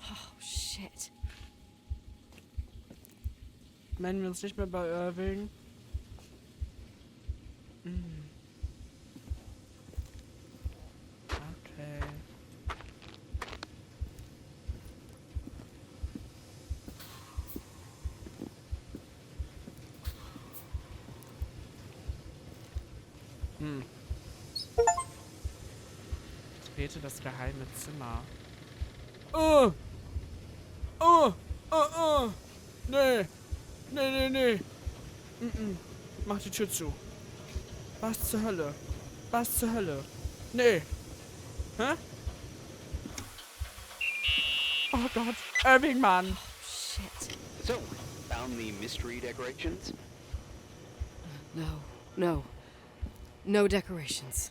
Oh, shit. Melden wir uns nicht mehr bei Irving. Okay. Trete das geheime Zimmer. Oh! Oh! Oh! Oh! Nee! Nee, nee, nee! Mach die Tür zu. Was zur Hölle? Was zur Hölle? Nee! Hä? Oh Gott! Irving, Mann! Shit. So, found the mystery decorations? No. No decorations.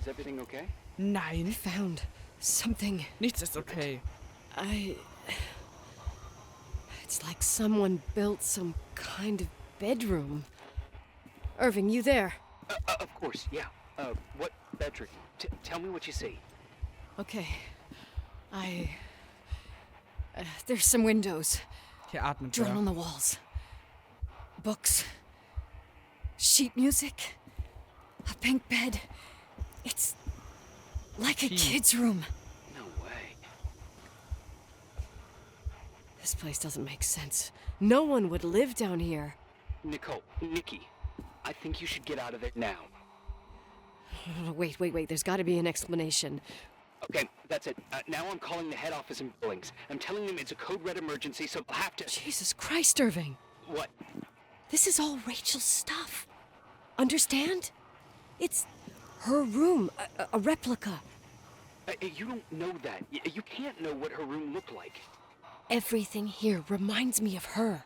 Is everything okay? I Nein! found something. Nichts ist okay. It's like someone built some kind of bedroom. Irving, you there? Of course, yeah. What bedroom? Tell me what you see. Okay. There's some windows Hier atmet drawn er. on the walls. Books. Sheet music. A pink bed. It's like a Pink. kid's room. No way. This place doesn't make sense. No one would live down here. Nicole, Nikki, I think you should get out of there now. Wait. There's got to be an explanation. Okay, that's it. Now I'm calling the head office in Billings. I'm telling them it's a code red emergency, so they'll have to... Jesus Christ, Irving. What? This is all Rachel's stuff. Understand? It's her room, a replica. You don't know that. You can't know what her room looked like. Everything here reminds me of her.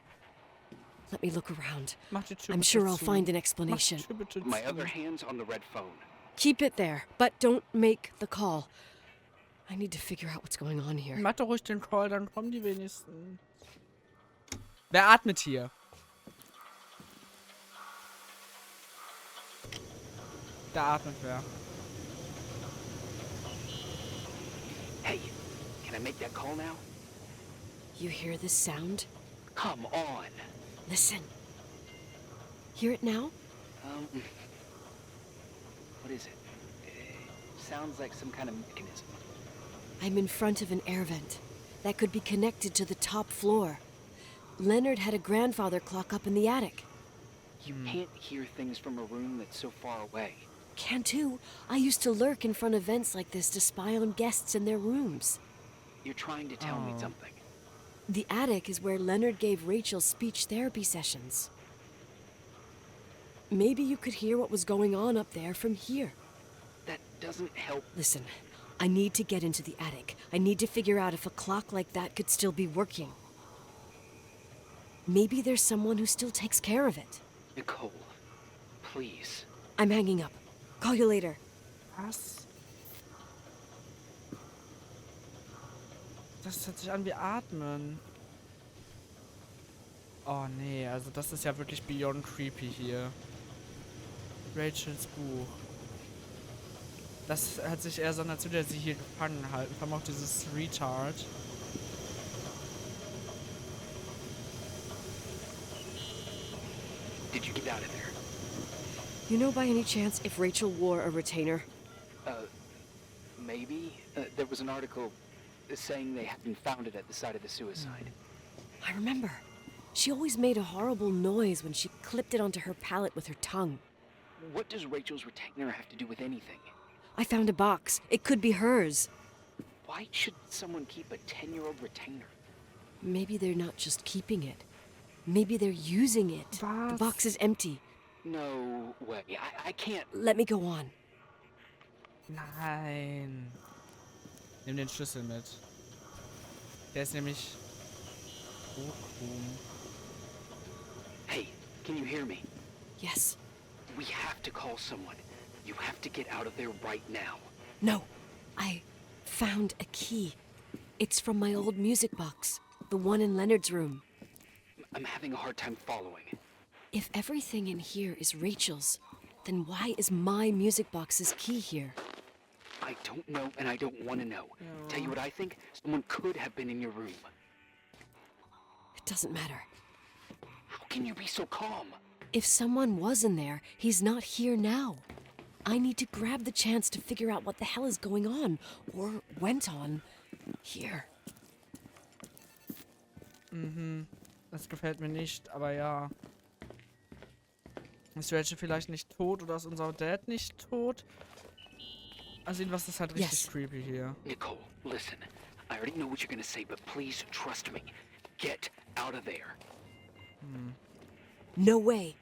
Let me look around. Mach die Tür I'm bitte sure I'll zu. find an Mach explanation. die Tür bitte My zu. other hand's on the red phone. Keep it there, but don't make the call. I need to figure out what's going on here. Mach doch ruhig den Call, dann kommen die wenigsten. Wer atmet hier? Da atmet wer. Hey, can I make that call now? You hear this sound? Come on. Listen. Hear it now? What is it? Sounds like some kind of mechanism. I'm in front of an air vent that could be connected to the top floor. Leonard had a grandfather clock up in the attic. You can't hear things from a room that's so far away. Can too. I used to lurk in front of vents like this to spy on guests in their rooms. You're trying to tell me something. The attic is where Leonard gave Rachel speech therapy sessions. Maybe you could hear what was going on up there from here. That doesn't help. Listen, I need to get into the attic. I need to figure out if a clock like that could still be working. Maybe there's someone who still takes care of it. Nicole, please. I'm hanging up. Call you later. Was? Das hört sich an wie Atmen. Oh nee, also das ist ja wirklich beyond creepy hier. Rachels Buch. Das hört sich eher so an, als würde er sie hier gefangen halten. Vor allem auch dieses Retard. Did you get out of there? You know by any chance if Rachel wore a retainer? Maybe. There was an article saying they hadn't found it at the site of the suicide. I remember. She always made a horrible noise when she clipped it onto her palate with her tongue. What does Rachel's retainer have to do with anything? I found a box. It could be hers. Why should someone keep a 10-year-old retainer? Maybe they're not just keeping it. Maybe they're using it. The Was? box is empty. No way. I can't. Let me go on. Nein. Nimm den Schlüssel mit. Der ist nämlich... Hey, can you hear me? Yes. We have to call someone. You have to get out of there right now. No. I found a key. It's from my old music box. The one in Leonard's room. I'm having a hard time following. If everything in here is Rachel's, then why is my music box's key here? I don't know, and I don't want to know. Ja. Tell you what I think? Someone could have been in your room. It doesn't matter. How can you be so calm? If someone was in there, he's not here now. I need to grab the chance to figure out what the hell is going on, or went on, here. Das gefällt mir nicht, aber ja. Ist Rachel vielleicht nicht tot oder ist unser Dad nicht tot? Also jedenfalls ist halt richtig creepy hier. Nicole, listen. I already know what you're gonna say, but please trust me. Get out of there. No way.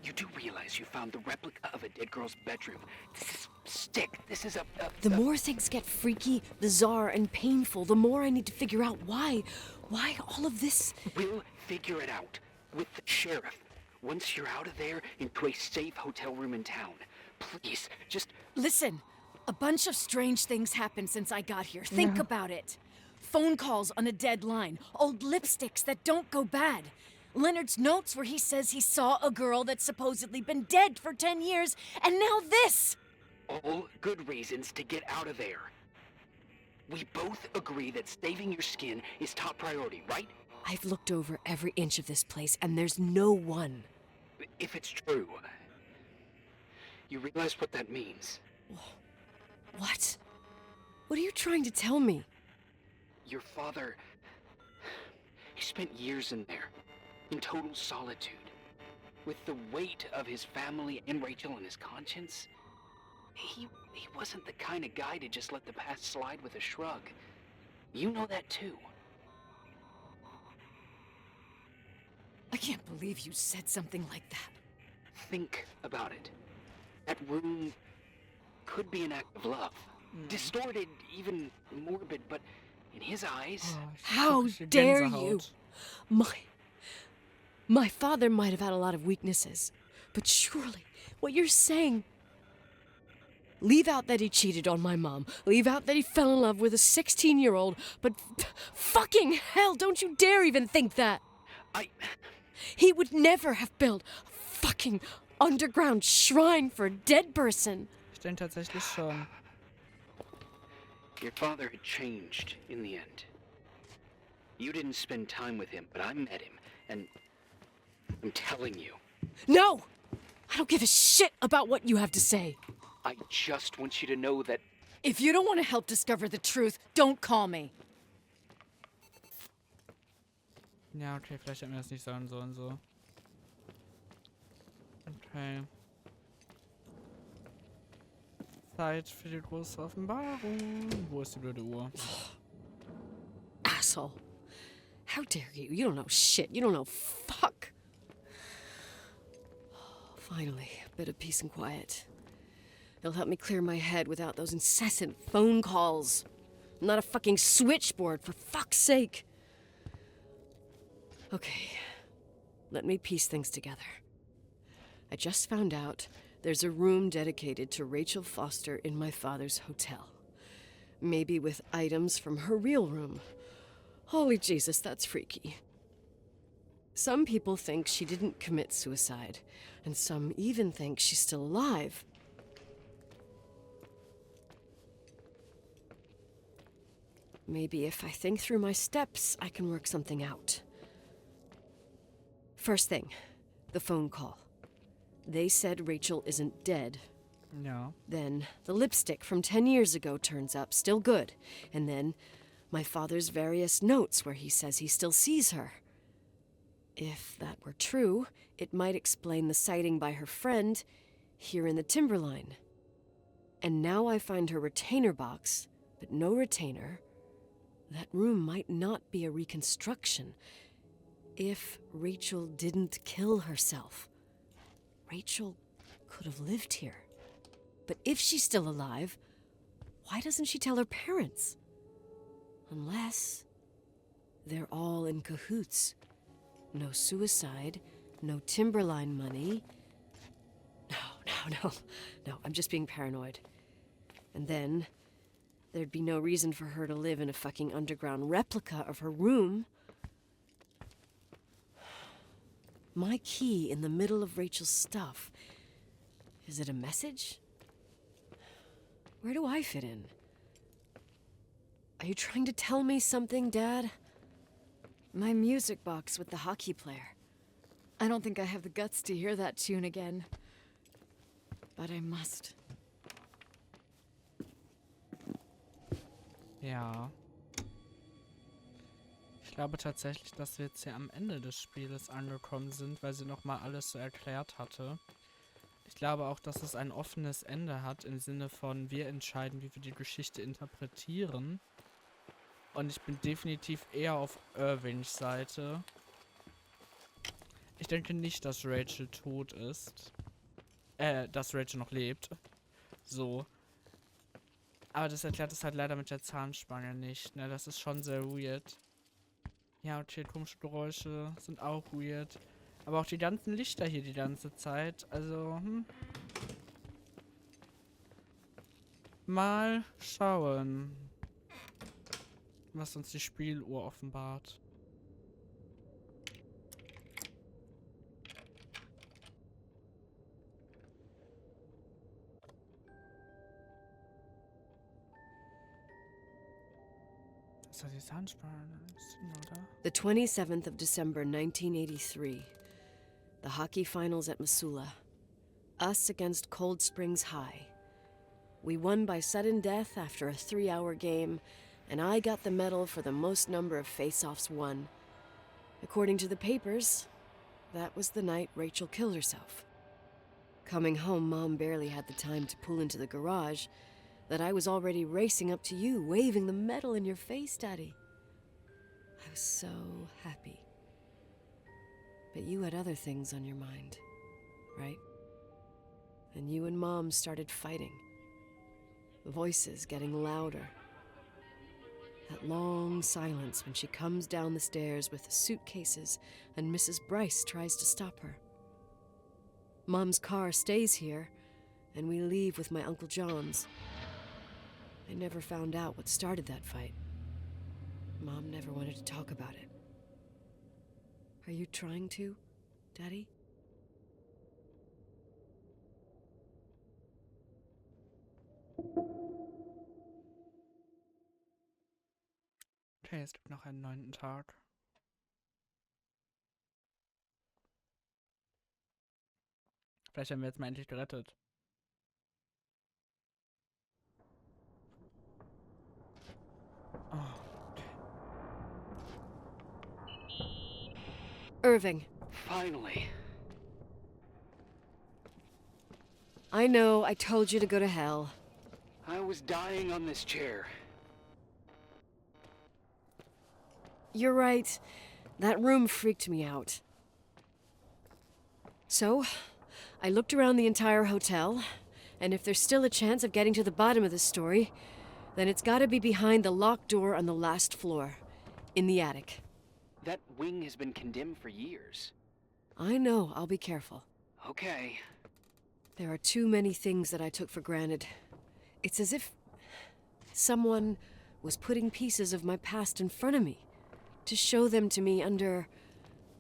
You do realize you found the replica of a dead girl's bedroom. This is stick. This is The more things get freaky, bizarre, and painful, the more I need to figure out why. Why all of this? We'll figure it out. With the sheriff. Once you're out of there, into a safe hotel room in town. Please, just... Listen, a bunch of strange things happened since I got here. Think about it. Phone calls on a dead line. Old lipsticks that don't go bad. Leonard's notes where he says he saw a girl that's supposedly been dead for 10 years, and now this! All good reasons to get out of there. We both agree that saving your skin is top priority, right? I've looked over every inch of this place, and there's no one. If it's true, you realize what that means. What? What are you trying to tell me? Your father... He spent years in there, in total solitude. With the weight of his family and Rachel on his conscience. He wasn't the kind of guy to just let the past slide with a shrug. You know that too. I can't believe you said something like that. Think about it. That room could be an act of love. Distorted, even morbid, but in his eyes... How dare you? My father might have had a lot of weaknesses, but surely what you're saying... Leave out that he cheated on my mom. Leave out that he fell in love with a 16-year-old, but fucking hell, don't you dare even think that! He would never have built a fucking underground shrine for a dead person. Ich denke tatsächlich schon. Your father had changed in the end. You didn't spend time with him, but I met him, and I'm telling you. No! I don't give a shit about what you have to say. I just want you to know that... If you don't want to help discover the truth, don't call me. Ja, okay, vielleicht hätten wir das nicht sagen sollen, so. Okay. Zeit für die große Offenbarung. Wo ist die blöde Uhr? Asshole. How dare you? You don't know shit. You don't know fuck. Finally, a bit of peace and quiet. It'll help me clear my head without those incessant phone calls. I'm not a fucking switchboard, for fuck's sake. Okay, let me piece things together. I just found out there's a room dedicated to Rachel Foster in my father's hotel. Maybe with items from her real room. Holy Jesus, that's freaky. Some people think she didn't commit suicide, and some even think she's still alive. Maybe if I think through my steps, I can work something out. First thing, the phone call. They said Rachel isn't dead. Ja. Then the lipstick from 10 years ago turns up, still good. And then my father's various notes where he says he still sees her. If that were true, it might explain the sighting by her friend here in the timberline. And now I find her retainer box, but no retainer. That room might not be a reconstruction. If Rachel didn't kill herself, Rachel could have lived here. But if she's still alive, why doesn't she tell her parents? Unless they're all in cahoots. No suicide, no timberline money. No, I'm just being paranoid. And then there'd be no reason for her to live in a fucking underground replica of her room. My key in the middle of Rachel's stuff. Is it a message? Where do I fit in? Are you trying to tell me something, Dad? My music box with the hockey player. I don't think I have the guts to hear that tune again. But I must. Ja. Ich glaube tatsächlich, dass wir jetzt hier am Ende des Spieles angekommen sind, weil sie nochmal alles so erklärt hatte. Ich glaube auch, dass es ein offenes Ende hat, im Sinne von, wir entscheiden, wie wir die Geschichte interpretieren. Und ich bin definitiv eher auf Irvings Seite. Ich denke nicht, dass Rachel tot ist. Dass Rachel noch lebt. So. Aber das erklärt es halt leider mit der Zahnspange nicht, ne? Das ist schon sehr weird. Ja, okay, komische Geräusche sind auch weird. Aber auch die ganzen Lichter hier die ganze Zeit. Also, Mal schauen, was uns die Spieluhr offenbart. Das ist die Zahnspange, oder? The 27th of December, 1983. The hockey finals at Missoula. Us against Cold Springs High. We won by sudden death after a 3-hour game, and I got the medal for the most number of face-offs won. According to the papers, that was the night Rachel killed herself. Coming home, Mom barely had the time to pull into the garage that I was already racing up to you, waving the medal in your face, Daddy. I was so happy. But you had other things on your mind, right? And you and Mom started fighting. The voices getting louder. That long silence when she comes down the stairs with the suitcases and Mrs. Bryce tries to stop her. Mom's car stays here, and we leave with my Uncle John's. I never found out what started that fight. Mom never wanted to talk about it. Are you trying to, Daddy? Okay, es gibt noch einen 9. Tag. Vielleicht haben wir jetzt mal endlich gerettet. Oh. Irving. Finally. I know, I told you to go to hell. I was dying on this chair. You're right. That room freaked me out. So, I looked around the entire hotel, and if there's still a chance of getting to the bottom of this story, then it's gotta be behind the locked door on the last floor, in the attic. That wing has been condemned for years. I know, I'll be careful. Okay. There are too many things that I took for granted. It's as if someone was putting pieces of my past in front of me to show them to me under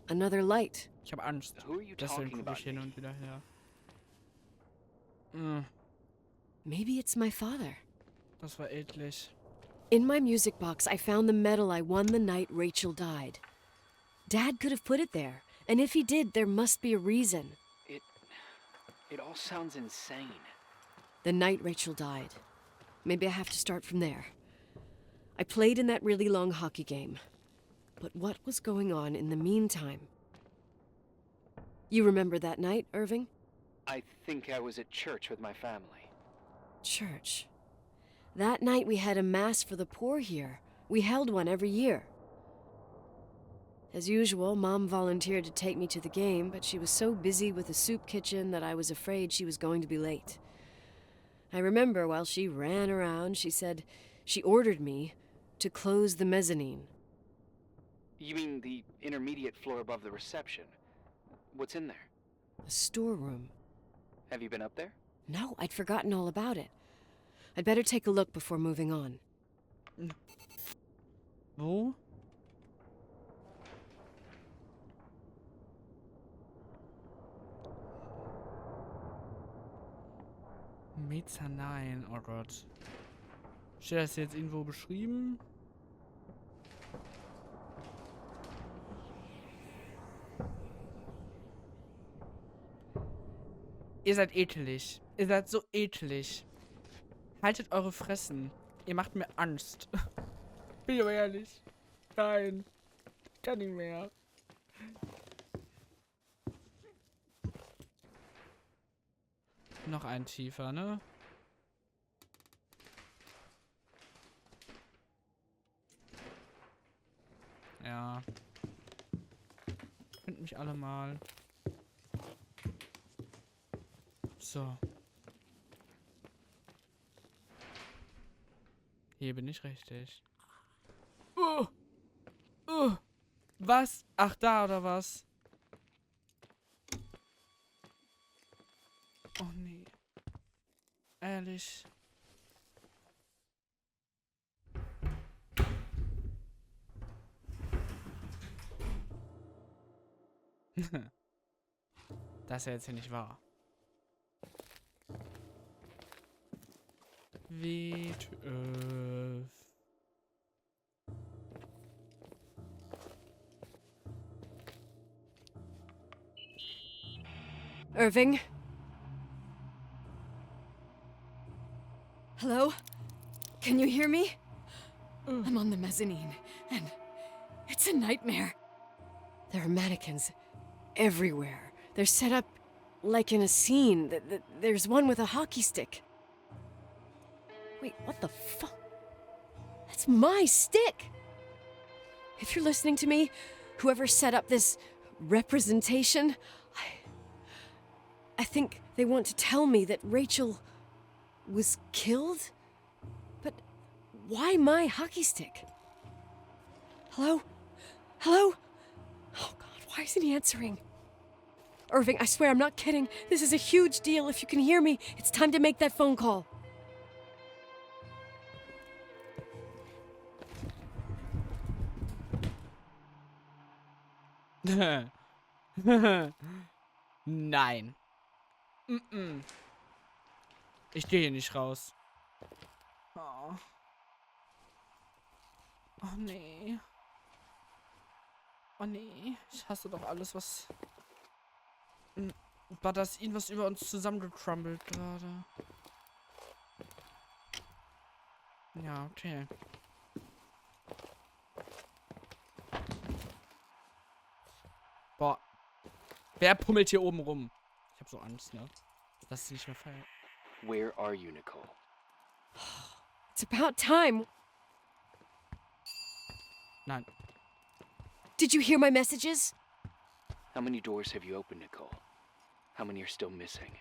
another light. Ich habe Angst. Who are you Deswegen talking gucke about? ich hin und wieder her. Maybe it's my father. Das war eklig. In my music box, I found the medal I won the night Rachel died. Dad could have put it there, and if he did, there must be a reason. It all sounds insane. The night Rachel died. Maybe I have to start from there. I played in that really long hockey game. But what was going on in the meantime? You remember that night, Irving? I think I was at church with my family. Church. That night we had a mass for the poor here. We held one every year. As usual, Mom volunteered to take me to the game, but she was so busy with the soup kitchen that I was afraid she was going to be late. I remember while she ran around, she said she ordered me to close the mezzanine. You mean the intermediate floor above the reception? What's in there? A storeroom. Have you been up there? No, I'd forgotten all about it. I'd better take a look before moving on. Wo? Mezanein, oh Gott. Steht das jetzt irgendwo beschrieben? Ihr seid eklig. Ihr seid so eklig. Haltet eure Fressen. Ihr macht mir Angst. Bin ich aber ehrlich. Nein. Ich kann nicht mehr. Noch ein tiefer, ne? Ja. Findet mich alle mal. So. Hier bin ich richtig. Was? Ach, da oder was? Oh nee. Ehrlich. Das ist ja jetzt hier nicht wahr. Irving? Hello? Can you hear me? I'm on the mezzanine, and it's a nightmare. There are mannequins everywhere. They're set up like in a scene. There's one with a hockey stick. Wait, what the fuck? That's my stick! If you're listening to me, whoever set up this representation, I think they want to tell me that Rachel was killed? But why my hockey stick? Hello? Hello? Oh God, why isn't he answering? Irving, I swear I'm not kidding. This is a huge deal. If you can hear me, it's time to make that phone call. Nein. Ich gehe hier nicht raus. Oh. Oh nee. Oh nee. Ich hasse doch alles, was... War das irgendwas über uns zusammengecrumbelt gerade? Ja, okay. Boah. Wer pummelt hier oben rum? Ich hab so Angst, ne? Dass es nicht mehr feiert. Where are you, Nicole? It's about time. Nein. Did you hear my messages? How many doors have you opened, Nicole? How many are still missing?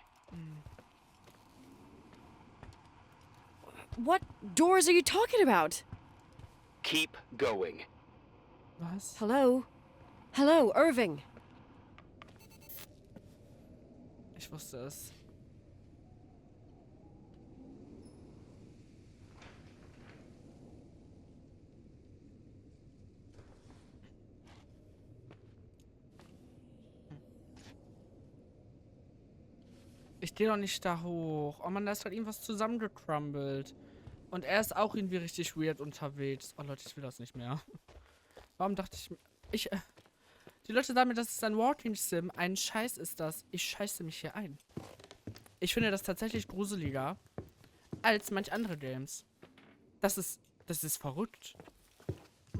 What doors are you talking about? Keep going. Was? Hello? Hello, Irving. Ich wusste es. Ich gehe doch nicht da hoch. Oh Mann, da ist halt irgendwas zusammengecrumbelt. Und er ist auch irgendwie richtig weird unterwegs. Oh Leute, ich will das nicht mehr. Warum dachte ich... Die Leute sagen mir, das ist ein Walking Sim. Ein Scheiß ist das. Ich scheiße mich hier ein. Ich finde das tatsächlich gruseliger als manch andere Games. Das ist verrückt.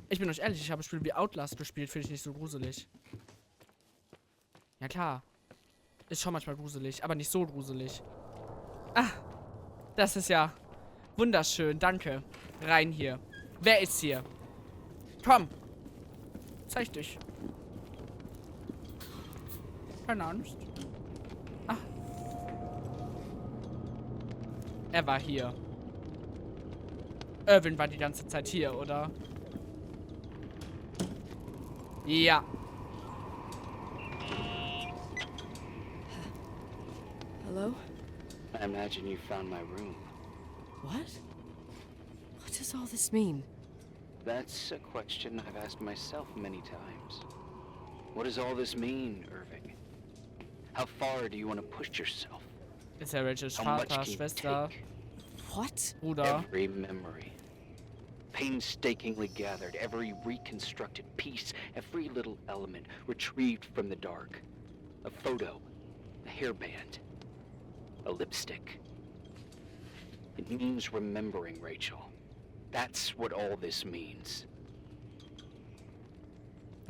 Ich bin euch ehrlich, ich habe Spiele wie Outlast gespielt, finde ich nicht so gruselig. Ja klar. Ist schon manchmal gruselig, aber nicht so gruselig. Ah, das ist ja wunderschön, danke. Rein hier. Wer ist hier? Komm. Zeig dich. Keine Angst. Ah. Er war hier. Irving war die ganze Zeit hier, oder? Ja. Hello? I imagine you found my room. What? What does all this mean? That's a question I've asked myself many times. What does all this mean, Irving? How far do you want to push yourself? Ist ja Rachels How much Vater, can you Schwester, take? What? Bruder. Every memory. Painstakingly gathered, every reconstructed piece, every little element retrieved from the dark. A photo, a hairband, a lipstick. It means remembering, Rachel. That's what all this means.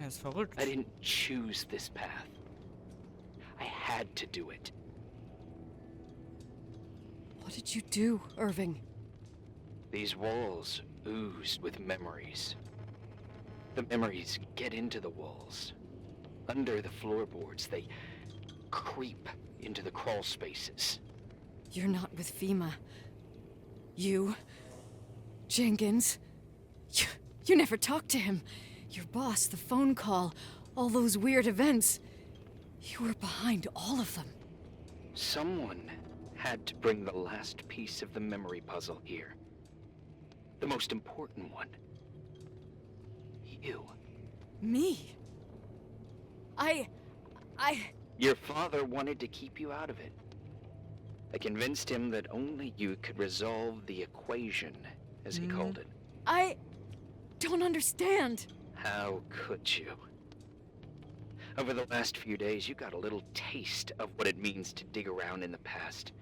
Er ist verrückt. I didn't choose this path. I had to do it. What did you do, Irving? These walls oozed with memories. The memories get into the walls. Under the floorboards, they creep into the crawl spaces. You're not with FEMA. You... Jenkins... You never talked to him. Your boss, the phone call, all those weird events. You were behind all of them. Someone had to bring the last piece of the memory puzzle here. The most important one. You. Me? Your father wanted to keep you out of it. I convinced him that only you could resolve the equation, as he called it. I don't understand. How could you? Over the last few days, you got a little taste of what it means to dig around in the past,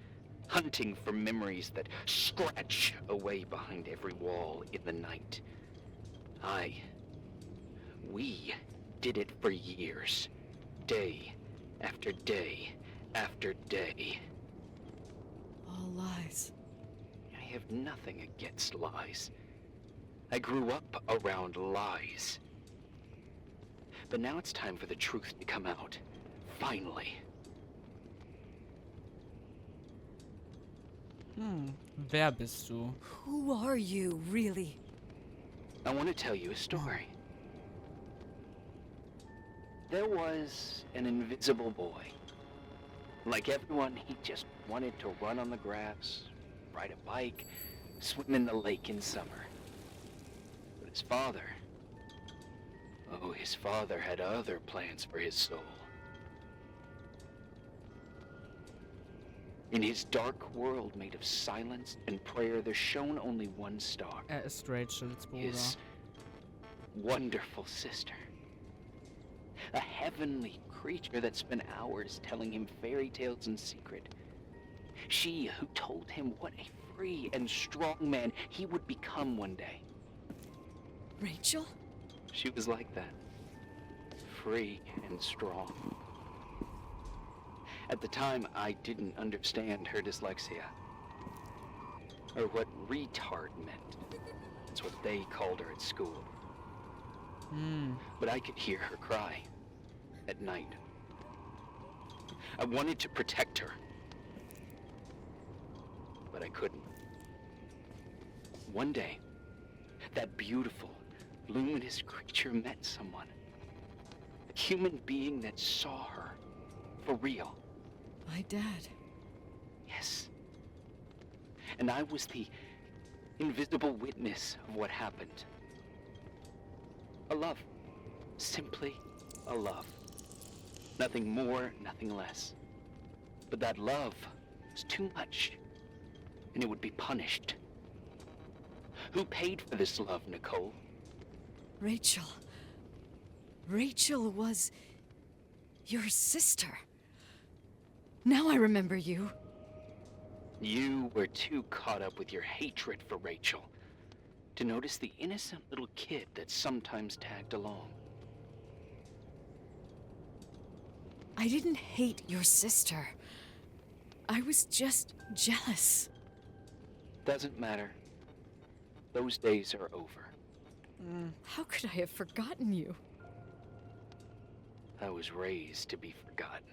hunting for memories that scratch away behind every wall in the night. We did it for years, day after day after day. All lies. I have nothing against lies. I grew up around lies. But now it's time for the truth to come out. Finally. Wer bist du? Who are you, really? I want to tell you a story. There was an invisible boy. Like everyone, he just wanted to run on the grass, ride a bike, swim in the lake in summer. But his father had other plans for his soul. In his dark world made of silence and prayer, there shone only one star. Ist Rachels Bruder. His wonderful sister. A heavenly creature that spent hours telling him fairy tales in secret. She who told him what a free and strong man he would become one day. Rachel? She was like that. Free and strong. At the time, I didn't understand her dyslexia. Or what retard meant. That's what they called her at school. But I could hear her cry. At night. I wanted to protect her. But I couldn't. One day, that beautiful, luminous creature met someone. A human being that saw her. For real. My dad. Yes. And I was the invisible witness of what happened. A love. Simply a love. Nothing more, nothing less. But that love was too much, and it would be punished. Who paid for this love, Nicole? Rachel. Rachel was... your sister. Now I remember you. You were too caught up with your hatred for Rachel to notice the innocent little kid that sometimes tagged along. I didn't hate your sister. I was just jealous. Doesn't matter. Those days are over. How could I have forgotten you? I was raised to be forgotten.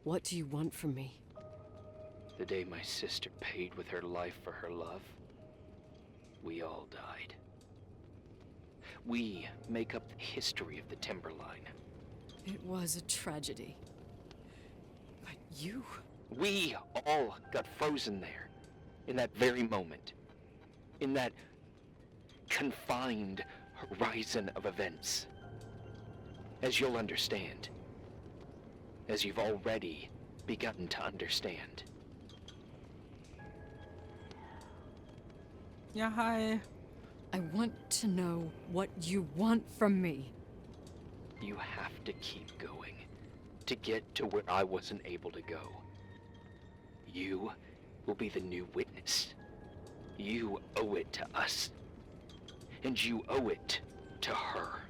What do you want from me? The day my sister paid with her life for her love, we all died. We make up the history of the Timberline. It was a tragedy. But you... We all got frozen there, in that very moment. In that confined horizon of events. As you'll understand. as you've already begun to understand. Ja, hi. I want to know what you want from me. You have to keep going to get to where I wasn't able to go. You will be the new witness. You owe it to us. And you owe it to her.